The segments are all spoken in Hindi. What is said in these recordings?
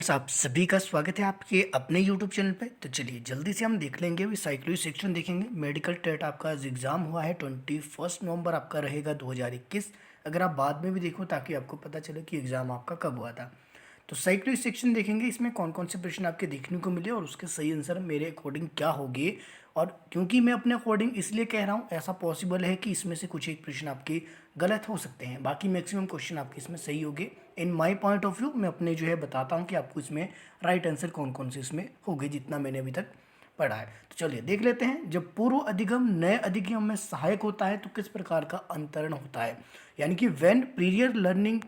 आप सभी का स्वागत है आपके अपने यूट्यूब चैनल पे। तो चलिए जल्दी से हम देख लेंगे, अभी साइकोलॉजी सेक्शन देखेंगे। मेडिकल टेट आपका आज एग्ज़ाम हुआ है, 21 नवंबर आपका रहेगा 2021। अगर आप बाद में भी देखो ताकि आपको पता चले कि एग्ज़ाम आपका कब हुआ था। तो साइकोलॉजी सेक्शन देखेंगे, इसमें कौन कौन से प्रश्न आपके देखने को मिले और उसके सही आंसर मेरे अकॉर्डिंग क्या होंगे। और क्योंकि मैं अपने अकॉर्डिंग इसलिए कह रहा हूँ, ऐसा पॉसिबल है कि इसमें से कुछ एक प्रश्न आपके गलत हो सकते हैं, बाकी मैक्सिमम क्वेश्चन आपके इसमें सही होंगे। In my point of view मैं अपने जो है बताता हूँ कि आपको इसमें राइट आंसर कौन कौन से इसमें होंगे, जितना मैंने अभी तक पढ़ा है। तो चलिए देख लेते हैं। जब पूर्व अधिगम नए अधिगम में सहायक होता है तो किस प्रकार का अंतरण होता है, यानी कि when praevia learning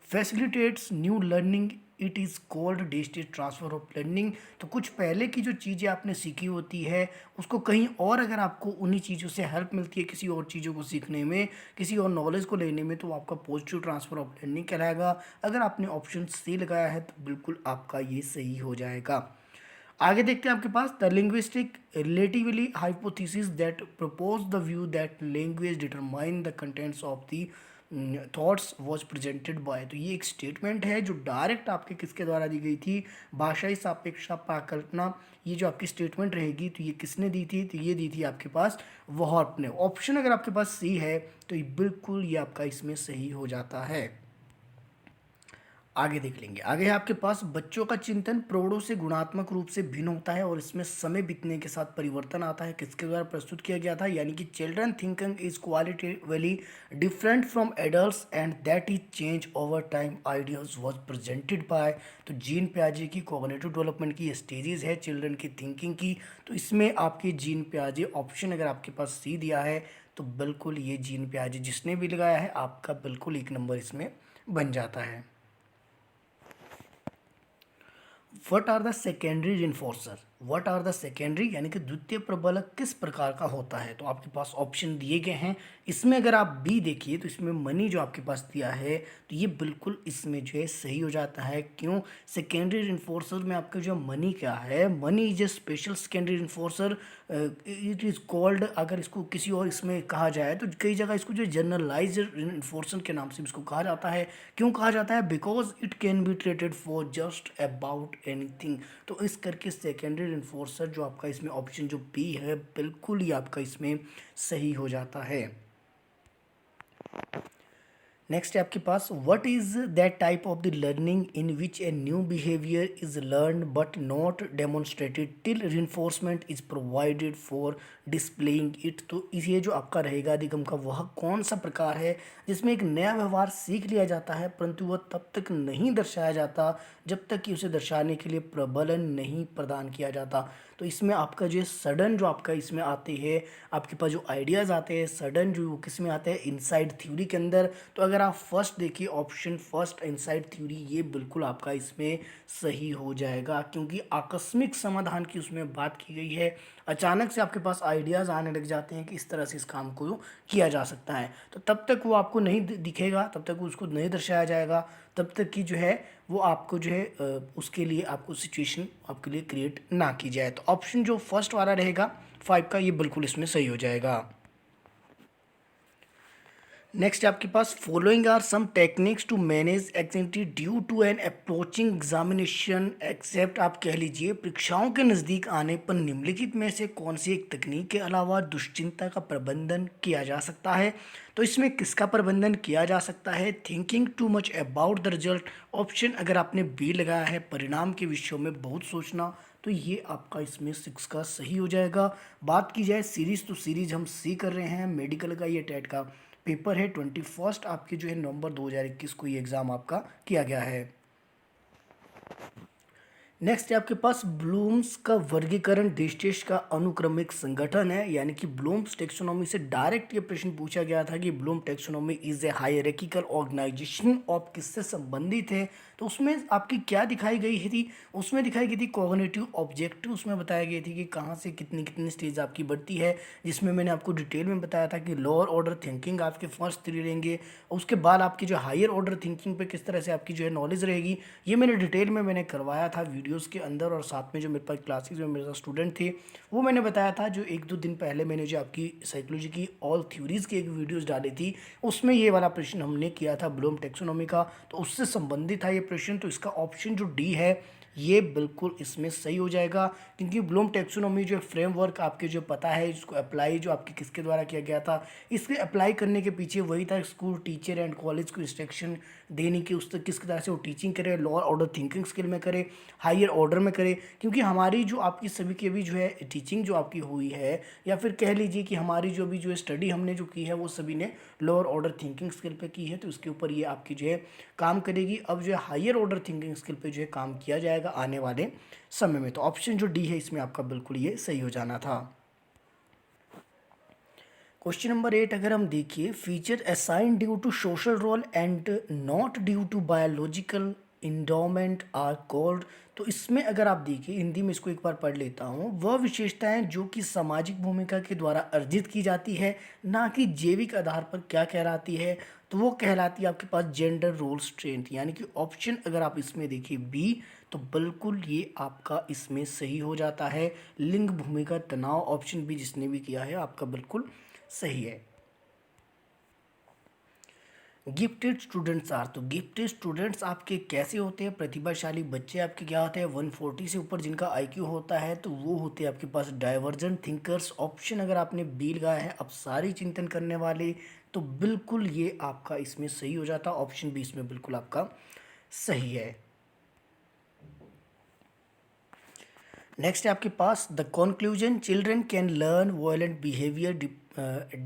facilitates new learning it is called digital transfer of learning. तो कुछ पहले की जो चीज़ें आपने सीखी होती है उसको कहीं और अगर आपको उन्हीं चीज़ों से हेल्प मिलती है किसी और चीज़ों को सीखने में, किसी और नॉलेज को लेने में, तो आपका पॉजिटिव ट्रांसफ़र ऑफ लर्निंग कहलाएगा। अगर आपने ऑप्शन सी लगाया है तो बिल्कुल आपका ये सही हो जाएगा। आगे देखते हैं आपके पास the linguistic relatively hypothesis that propose the view that language determine the contents of the thoughts was presented by. तो ये एक स्टेटमेंट है जो डायरेक्ट आपके किसके द्वारा दी गई थी, भाषाई सापेक्षता प्राकल्पना। ये जो आपकी स्टेटमेंट रहेगी तो ये किसने दी थी, तो ये दी थी आपके पास वॉर्प ने। ऑप्शन अगर आपके पास सी है तो ये बिल्कुल ये आपका इसमें सही हो जाता है। आगे देख लेंगे। आगे है आपके पास बच्चों का चिंतन प्रौढ़ों से गुणात्मक रूप से भिन्न होता है और इसमें समय बीतने के साथ परिवर्तन आता है। किसके द्वारा प्रस्तुत किया गया था, यानी कि children thinking is qualitatively different from adults and that is change over time ideas was presented by. तो जीन प्याजे की कॉग्निटिव डेवलपमेंट की स्टेजेस है चिल्ड्रन की थिंकिंग की। तो इसमें आपकी जीन प्याजे ऑप्शन अगर आपके पास सी दिया है तो बिल्कुल ये जीन प्याजे जिसने भी लगाया है आपका बिल्कुल एक नंबर इसमें बन जाता है। What are the secondary reinforcer, what are the secondary यानी कि द्वितीय प्रबलक किस प्रकार का होता है। तो आपके पास ऑप्शन दिए गए हैं, इसमें अगर आप बी देखिए तो इसमें मनी जो आपके पास दिया है तो ये बिल्कुल इसमें जो है सही हो जाता है। क्यों, सेकेंडरी रिन्फोर्सर में आपका जो मनी क्या है, money is a special secondary reinforcer. It is called, अगर इसको किसी और इसमें कहा जाए तो कई जगह इसको जो जनरलाइज रिन्फोर्सर के नाम से इसको कहा जाता है। क्यों कहा जाता है, because it can be treated for just about anything. तो इस करके सेकेंडरी इन्फोर्सर जो आपका इसमें ऑप्शन जो बी है बिल्कुल ही आपका इसमें सही हो जाता है। नेक्स्ट है आपके पास what is that type of the learning in which a new behaviour is learn but not demonstrated till reinforcement is provided for displaying it. तो ये जो आपका रहेगा अधिगम का वह कौन सा प्रकार है जिसमें एक नया व्यवहार सीख लिया जाता है परंतु वह तब तक नहीं दर्शाया जाता जब तक कि उसे दर्शाने के लिए प्रबलन नहीं प्रदान किया जाता। तो इसमें आपका जो सडन जो आपका इसमें आते हैं, आपके पास जो आइडियाज़ आते हैं सडन जो किस में आते हैं, इनसाइड थ्योरी के अंदर। तो अगर आप फर्स्ट देखिए ऑप्शन फर्स्ट इनसाइड थ्योरी, ये बिल्कुल आपका इसमें सही हो जाएगा क्योंकि आकस्मिक समाधान की उसमें बात की गई है। अचानक से आपके पास आइडियाज़ आने लग जाते हैं कि इस तरह से इस काम को किया जा सकता है, तो तब तक वो आपको नहीं दिखेगा, तब तक उसको नहीं दर्शाया जाएगा, तब तक कि जो है वो आपको जो है उसके लिए आपको सिचुएशन आपके लिए क्रिएट ना की जाए। तो ऑप्शन जो फर्स्ट वाला रहेगा 5 का, ये बिल्कुल इसमें सही हो जाएगा। नेक्स्ट आपके पास following are some techniques to manage anxiety due to an approaching examination except. आप कह लीजिए परीक्षाओं के नज़दीक आने पर निम्नलिखित में से कौन सी एक तकनीक के अलावा दुश्चिंता का प्रबंधन किया जा सकता है। तो इसमें किसका प्रबंधन किया जा सकता है, thinking too much about the result. Option अगर आपने बी लगाया है परिणाम के विषयों में बहुत सोचना, तो ये आपका इसमें 6 का सही हो जाएगा। बात की जाए सीरीज़, तो सीरीज़ हम सी कर रहे हैं, मेडिकल का ये टेट का पेपर है 21 आपके जो है नवंबर 2021 को ये एग्ज़ाम आपका किया गया है। नेक्स्ट है आपके पास ब्लूम्स का वर्गीकरण डिस्टेंस का अनुक्रमिक संगठन है, यानी कि ब्लूम्स टेक्सोनॉमी से डायरेक्ट ये प्रश्न पूछा गया था कि Bloom taxonomy is a hierarchical organization of किससे संबंधित है। तो उसमें आपकी क्या दिखाई गई थी, उसमें दिखाई गई थी कॉग्निटिव ऑब्जेक्टिव, उसमें बताया गया थी कि कहाँ से कितनी कितनी स्टेज आपकी बढ़ती है, जिसमें मैंने आपको डिटेल में बताया था कि लोअर ऑर्डर थिंकिंग आपके फर्स्ट 3 रहेंगे, उसके बाद आपकी जो हायर ऑर्डर थिंकिंग पे किस तरह से आपकी जो है नॉलेज रहेगी, ये मैंने डिटेल में मैंने करवाया था वीडियो वीडियोस के अंदर और साथ में जो मेरे पास क्लासेस में मेरे साथ स्टूडेंट थे वो मैंने बताया था। जो 1-2 दिन पहले मैंने जो आपकी साइकोलॉजी की ऑल थ्योरीज़ की एक वीडियोस डाली थी उसमें ये वाला प्रश्न हमने किया था ब्लूम टैक्सोनॉमी का, तो उससे संबंधित था ये प्रश्न। तो इसका ऑप्शन जो डी है ये बिल्कुल इसमें सही हो जाएगा, क्योंकि ब्लूम टैक्सोनॉमी जो फ्रेमवर्क आपके जो पता है इसको अप्लाई जो आपके किसके द्वारा किया गया था, इसके अप्लाई करने के पीछे वही था स्कूल टीचर एंड कॉलेज को इंस्ट्रक्शन देने की उस तक किस तरह से वो टीचिंग करे, लोअर ऑर्डर थिंकिंग स्किल में करे, हायर ऑर्डर में करे। क्योंकि हमारी जो आपकी सभी की अभी जो है टीचिंग जो आपकी हुई है, या फिर कह लीजिए कि हमारी जो भी जो है स्टडी हमने जो की है वो सभी ने लोअर ऑर्डर थिंकिंग स्किल पे की है, तो उसके ऊपर ये आपकी जो है काम करेगी। अब जो है हायर ऑर्डर थिंकिंग स्किल पे जो है काम किया जाएगा आने वाले समय में। तो ऑप्शन जो डी है इसमें आपका बिल्कुल ये सही हो जाना था। क्वेश्चन नंबर 8 अगर हम देखिए, feature assign due to social role and not due to biological endowment are called. तो इसमें अगर आप देखिए हिंदी में इसको एक बार पढ़ लेता हूँ, वह विशेषताएं जो कि सामाजिक भूमिका के द्वारा अर्जित की जाती है ना कि जैविक आधार पर क्या कहलाती है, तो वो कहलाती है आपके पास जेंडर रोल स्ट्रेंथ। यानी कि ऑप्शन अगर आप इसमें देखिए बी, तो बिल्कुल ये आपका इसमें सही हो जाता है। लिंग भूमिका तनाव, ऑप्शन बी जिसने भी किया है आपका बिल्कुल सही है। गिफ्टेड स्टूडेंट्स आर, तो गिफ्टेड स्टूडेंट्स आपके कैसे होते हैं, प्रतिभाशाली बच्चे आपके क्या होते हैं 140 से ऊपर जिनका आईक्यू होता है, तो वो होते हैं आपके पास डाइवर्जेंट थिंकर्स। ऑप्शन अगर आपने बी लगाया है अब सारी चिंतन करने वाले, तो बिल्कुल ये आपका इसमें सही हो जाता है। ऑप्शन बी इसमें बिल्कुल आपका सही है। नेक्स्ट है आपके पास the conclusion, children can learn violent behaviour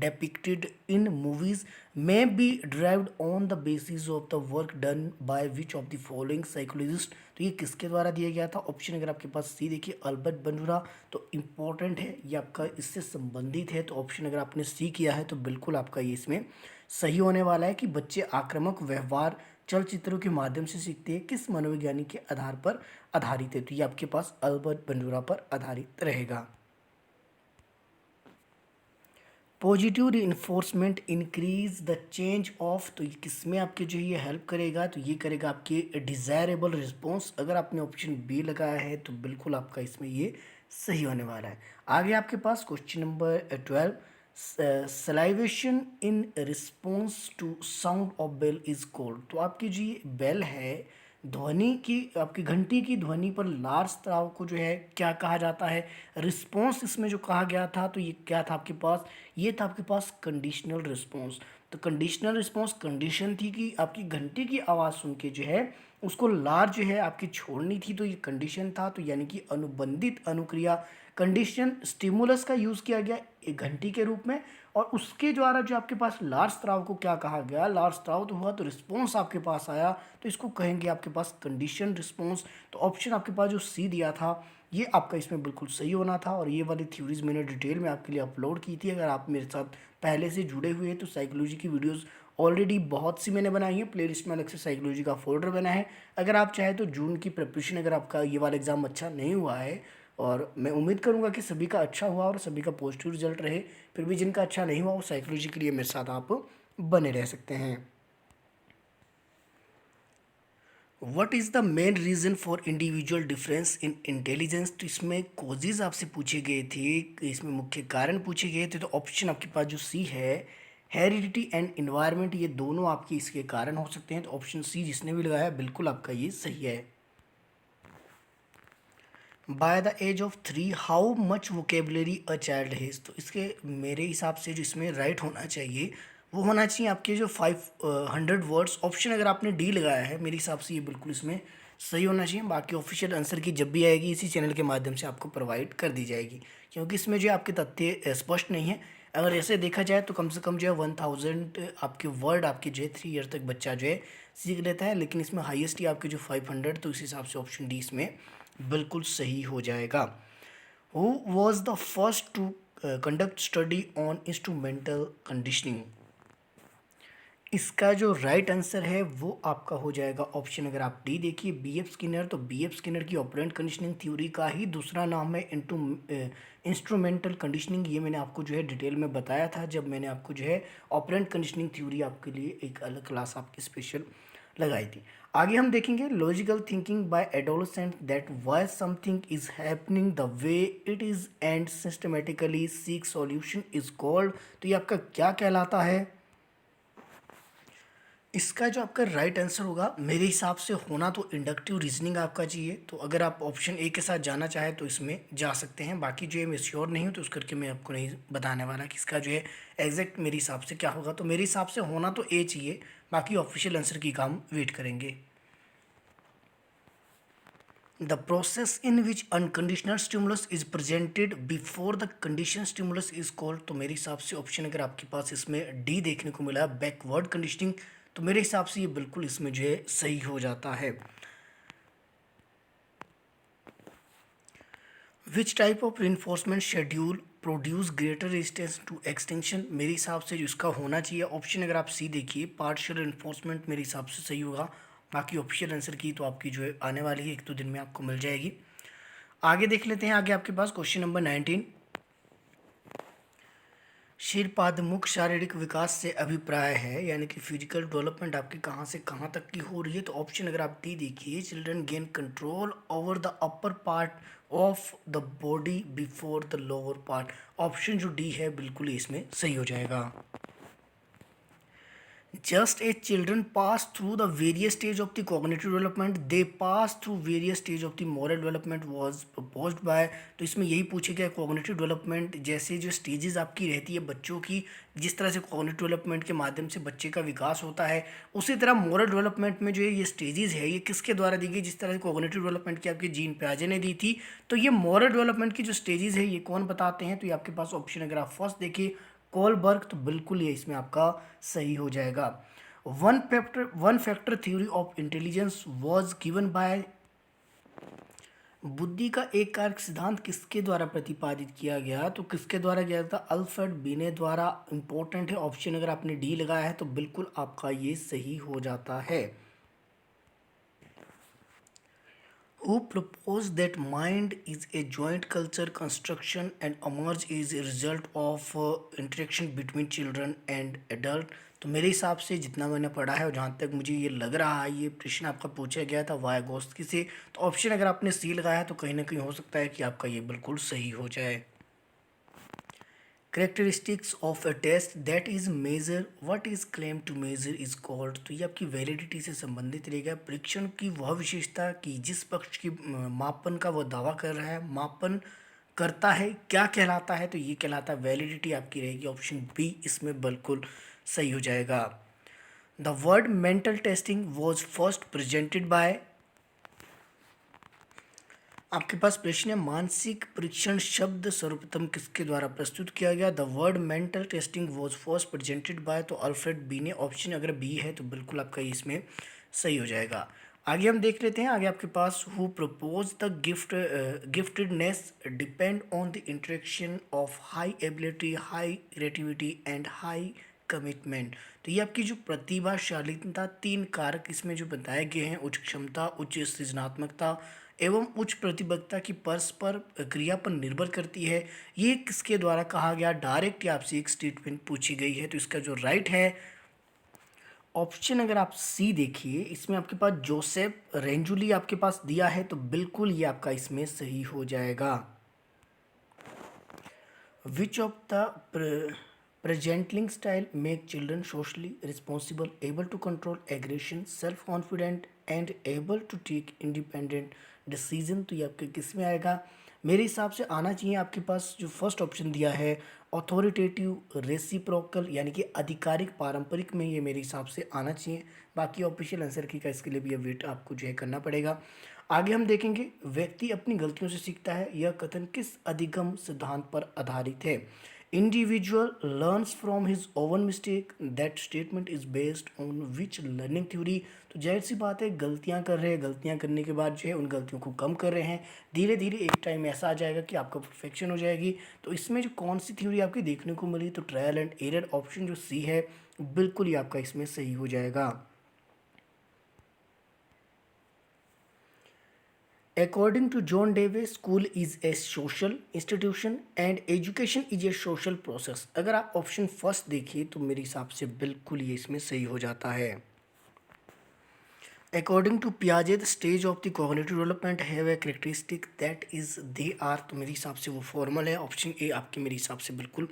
depicted in movies may be derived on the basis of the work done by which of the following psychologist। तो ये किसके द्वारा दिया गया था, ऑप्शन अगर आपके पास सी देखिए अल्बर्ट बंडूरा, तो इम्पोर्टेंट है ये आपका इससे संबंधित है। तो ऑप्शन अगर आपने सी किया है तो बिल्कुल आपका ये इसमें सही होने वाला है कि बच्चे आक्रामक व्यवहार चलचित्रों के माध्यम से सीखते हैं, किस मनोवैज्ञानिक के आधार पर आधारित है, तो ये आपके पास अल्बर्ट बंडूरा पर आधारित रहेगा। Positive reinforcement increase the change of, तो ये किस में आपके जो ये हेल्प करेगा, तो ये करेगा आपके डिज़ायरेबल रिस्पॉन्स। अगर आपने ऑप्शन बी लगाया है तो बिल्कुल आपका इसमें ये सही होने वाला है। आगे आपके पास question number 12, salivation in response to sound of bell is called. तो आपकी जो ये बेल है ध्वनि की, आपकी घंटी की ध्वनि पर लार स्राव को जो है क्या कहा जाता है, रिस्पॉन्स इसमें जो कहा गया था तो ये क्या था आपके पास, ये था आपके पास कंडीशनल रिस्पॉन्स। तो कंडीशनल रिस्पॉन्स कंडीशन थी कि आपकी घंटी की आवाज़ सुन के जो है उसको लार जो है आपकी छोड़नी थी, तो ये कंडीशन था। तो यानी कि अनुबंधित अनुक्रिया कंडीशन स्टिमुलस का यूज़ किया गया एक घंटी के रूप में, और उसके द्वारा जो आपके पास लार स्राव को क्या कहा गया, लार स्राव तो हुआ तो रिस्पॉन्स आपके पास आया, तो इसको कहेंगे आपके पास कंडीशन रिस्पॉन्स। तो ऑप्शन आपके पास जो सी दिया था ये आपका इसमें बिल्कुल सही होना था। और ये वाली थ्योरीज मैंने डिटेल में आपके लिए अपलोड की थी, अगर आप मेरे साथ पहले से जुड़े हुए हैं तो साइकोलॉजी की वीडियोज़ ऑलरेडी बहुत सी मैंने बनाई है, प्लेलिस्ट में अलग से साइकोलॉजी का फोल्डर बना है। अगर आप चाहें तो जून की प्रिपरेशन, अगर आपका ये वाला एग्ज़ाम अच्छा नहीं हुआ है, और मैं उम्मीद करूंगा कि सभी का अच्छा हुआ और सभी का पॉजिटिव रिजल्ट रहे, फिर भी जिनका अच्छा नहीं हुआ वो साइकोलॉजी के लिए मेरे साथ आप बने रह सकते हैं। What is the main reason for individual difference in intelligence. तो इसमें कोजेज आपसे पूछे गए थे, इसमें मुख्य कारण पूछे गए थे, तो ऑप्शन आपके पास जो सी है हेरिडिटी एंड इन्वायरमेंट, ये दोनों आपके इसके कारण हो सकते हैं। तो ऑप्शन सी जिसने भी लगाया बिल्कुल आपका ये सही है। By the age of 3 how much vocabulary a child has, तो इसके मेरे हिसाब से जो इसमें राइट होना चाहिए वो होना चाहिए आपके जो 500 वर्ड्स। ऑप्शन अगर आपने डी लगाया है मेरे हिसाब से ये बिल्कुल इसमें सही होना चाहिए। बाकी ऑफिशियल आंसर की जब भी आएगी इसी चैनल के माध्यम से आपको प्रोवाइड कर दी जाएगी, क्योंकि इसमें जो आपके तथ्य स्पष्ट नहीं है। अगर ऐसे देखा जाए तो कम से कम जो है 1000 आपके वर्ड आपके जो है 3 ईयर तक बच्चा जो है सीख लेता है, लेकिन इसमें हाईएस्ट ही आपके जो 500, तो इस हिसाब से ऑप्शन डी इसमें बिल्कुल सही हो जाएगा। Who was the first to conduct study on instrumental conditioning, इसका जो राइट आंसर है वो आपका हो जाएगा ऑप्शन अगर आप डी देखिए बी एफ स्किनर। तो बी एफ स्किनर की ऑपरेंट कंडीशनिंग थ्योरी का ही दूसरा नाम है इंस्ट्रूमेंटल कंडीशनिंग। ये मैंने आपको जो है डिटेल में बताया था जब मैंने आपको जो है ऑपरेंट कंडीशनिंग थ्योरी आपके लिए एक अलग क्लास आपकी स्पेशल लगाई थी। आगे हम देखेंगे logical thinking by adolescent that why something is happening the way it is and systematically seek solution is called. तो ये आपका क्या कहलाता है? इसका जो आपका राइट आंसर होगा मेरे हिसाब से होना तो इंडक्टिव रीजनिंग आपका चाहिए। तो अगर आप ऑप्शन ए के साथ जाना चाहें तो इसमें जा सकते हैं, बाकी जो है मैं श्योर नहीं हूँ तो उस करके मैं आपको नहीं बताने वाला कि इसका जो है एग्जैक्ट मेरे हिसाब से क्या होगा। तो मेरे हिसाब से होना तो ए चाहिए, बाकी ऑफिशियल आंसर की काम वेट करेंगे। The process in which unconditional stimulus is presented before the condition stimulus is called. तो मेरे हिसाब से ऑप्शन अगर आपके पास इसमें डी देखने को मिला बैकवर्ड कंडीशनिंग, तो मेरे हिसाब से ये बिल्कुल इसमें जो है सही हो जाता है। Which type of enforcement schedule produce greater resistance to extension. मेरे हिसाब से जो इसका होना चाहिए ऑप्शन अगर आप सी देखिए पार्शियल इन्फोर्समेंट, मेरे हिसाब से सही होगा। बाकी ऑप्शियल आंसर की तो आपकी जो है आने वाली है, एक दो दिन में आपको मिल जाएगी। आगे देख लेते हैं, आगे आपके पास क्वेश्चन नंबर 19। शीर्पाद शारीरिक विकास से अभिप्राय है, यानी कि फिजिकल डेवलपमेंट आपकी कहाँ से कहाँ तक की हो रही है। तो ऑप्शन अगर आप डी देखिए children gain control over the upper part of the body before the lower part. Option जो डी है बिल्कुल ही इसमें सही हो जाएगा। Just as children pass through the various stage of the cognitive development, they pass through various stage of the moral development was proposed by। तो इसमें यही पूछे गया कॉग्निटिव डेवलपमेंट जैसे जो स्टेजेस आपकी रहती है बच्चों की, जिस तरह से कॉग्निटिव डेवलपमेंट के माध्यम से बच्चे का विकास होता है, उसी तरह मोरल डेवलपमेंट में जो है ये स्टेजेस है ये किसके द्वारा दी गई, जिस तरह से कॉग्निटिव डेवलपमेंट की आपकी जीन पियाजे ने दी थी। तो ये मोरल डेवलपमेंट की जो स्टेजेस है ये कौन बताते हैं? तो ये आपके पास ऑप्शन अगर आप फर्स्ट देखिए कोलबर्ग, तो बिल्कुल ये इसमें आपका सही हो जाएगा। One factor theory of intelligence was given by. बुद्धि का एक कारक सिद्धांत किसके द्वारा प्रतिपादित किया गया? तो किसके द्वारा किया था? अल्फ्रेड बिने द्वारा। इंपॉर्टेंट है ऑप्शन अगर आपने डी लगाया है तो बिल्कुल आपका ये सही हो जाता है। Who proposed that mind is a joint culture construction and emerge is a result of interaction between children and adult। तो मेरे हिसाब से जितना मैंने पढ़ा है और जहाँ तक मुझे ये लग रहा है ये प्रश्न आपका पूछा गया था वायगोस्की से। तो ऑप्शन अगर आपने सी लगाया है तो कहीं ना कहीं हो सकता है कि आपका ये बिल्कुल सही हो जाए। Characteristics of a test that is measure what is claim to measure is called. तो ये आपकी वैलिडिटी से संबंधित रहेगा। परीक्षण की वह विशेषता कि जिस पक्ष की मापन का वह दावा कर रहा है, मापन करता है, क्या कहलाता है? तो ये कहलाता है वैलिडिटी आपकी रहेगी। ऑप्शन बी इसमें बिल्कुल सही हो जाएगा। The word mental testing was first presented by. आपके पास प्रश्न है मानसिक परीक्षण शब्द सर्वप्रथम किसके द्वारा प्रस्तुत किया गया? The word mental testing was first presented by, तो अल्फ्रेड बी ने। ऑप्शन अगर बी है तो बिल्कुल आपका इसमें सही हो जाएगा। आगे हम देख लेते हैं, आगे आपके पास who propose the giftedness depend on the interaction of high ability, high creativity and high commitment. तो ये आपकी जो प्रतिभाशालीता, तीन कारक इसमें जो बताए गए हैं, उच्च क्षमता, उच्च सृजनात्मकता एवं उच्च प्रतिबद्धता की परस्पर क्रिया पर निर्भर करती है। ये किसके द्वारा कहा गया? डायरेक्ट या आपसे एक स्टेटमेंट पूछी गई है। तो इसका जो राइट है ऑप्शन अगर आप सी देखिए इसमें आपके पास जोसेफ रेंजुली आपके पास दिया है, तो बिल्कुल ये आपका इसमें सही हो जाएगा। Which of the parenting style make children socially responsible, able to control aggression, self confident and able to take independent decision. तो ये आपके किस में आएगा? मेरे हिसाब से आना चाहिए आपके पास जो फर्स्ट ऑप्शन दिया है अथॉरिटेटिव रेसिप्रोकल, यानी कि आधिकारिक पारंपरिक में, ये मेरे हिसाब से आना चाहिए। बाकी ऑफिशियल आंसर की का इसके लिए भी वेट आपको जो है करना पड़ेगा। आगे हम देखेंगे व्यक्ति अपनी गलतियों से सीखता है, यह कथन किस अधिगम सिद्धांत पर आधारित है? Individual learns from his oven mistake, that statement is based on which learning theory. तो जाहिर सी बात है गलतियां कर रहे हैं, गलतियां करने के बाद जो है उन गलतियों को कम कर रहे हैं, धीरे धीरे एक टाइम ऐसा आ जाएगा कि आपका परफेक्शन हो जाएगी। तो इसमें जो कौन सी थ्योरी आपकी देखने को मिली? तो ट्रायल एंड एरर। ऑप्शन जो सी है बिल्कुल ही आपका इसमें सही हो जाएगा। According to John Dewey, school is a social institution and education is a social process। अगर आप ऑप्शन फर्स्ट देखिए तो मेरे हिसाब से बिल्कुल ये इसमें सही हो जाता है। अकॉर्डिंग टू पियाजे the stage of the cognitive development have a characteristic that is they are, तो मेरे हिसाब से वो फॉर्मल है। ऑप्शन ए आपके मेरे हिसाब से बिल्कुल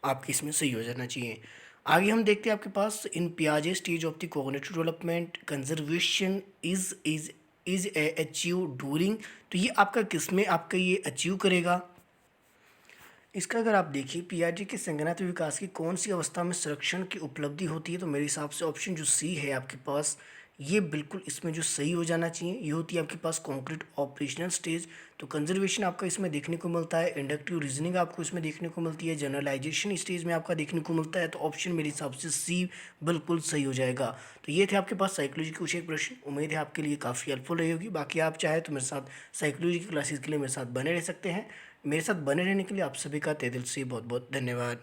आपके इसमें सही हो जाना चाहिए। आगे हम देखते हैं आपके पास इन पियाजे stage of the cognitive development conservation is achieve during, तो ये आपका किस में आपका ये अचीव करेगा। इसका अगर आप देखिए पियाजे के संज्ञानात्मक विकास की कौन सी अवस्था में संरक्षण की उपलब्धि होती है, तो मेरे हिसाब से ऑप्शन जो सी है आपके पास ये बिल्कुल इसमें जो सही हो जाना चाहिए। ये होती है आपके पास कॉन्क्रीट ऑपरेशनल स्टेज, तो कंजर्वेशन आपका इसमें देखने को मिलता है, इंडक्टिव रीजनिंग आपको इसमें देखने को मिलती है, जनरलाइजेशन स्टेज में आपका देखने को मिलता है। तो ऑप्शन मेरे हिसाब से सी बिल्कुल सही हो जाएगा। तो ये थे आपके पास साइकोलॉजी के कुछ एक प्रश्न, उम्मीद है आपके लिए काफ़ी हेल्पफुल रही होगी। बाकी आप चाहे तो मेरे साथ साइकोलॉजी की क्लासेस के लिए मेरे साथ बने रह सकते हैं। मेरे साथ बने रहने के लिए आप सभी का तहे दिल से बहुत बहुत धन्यवाद।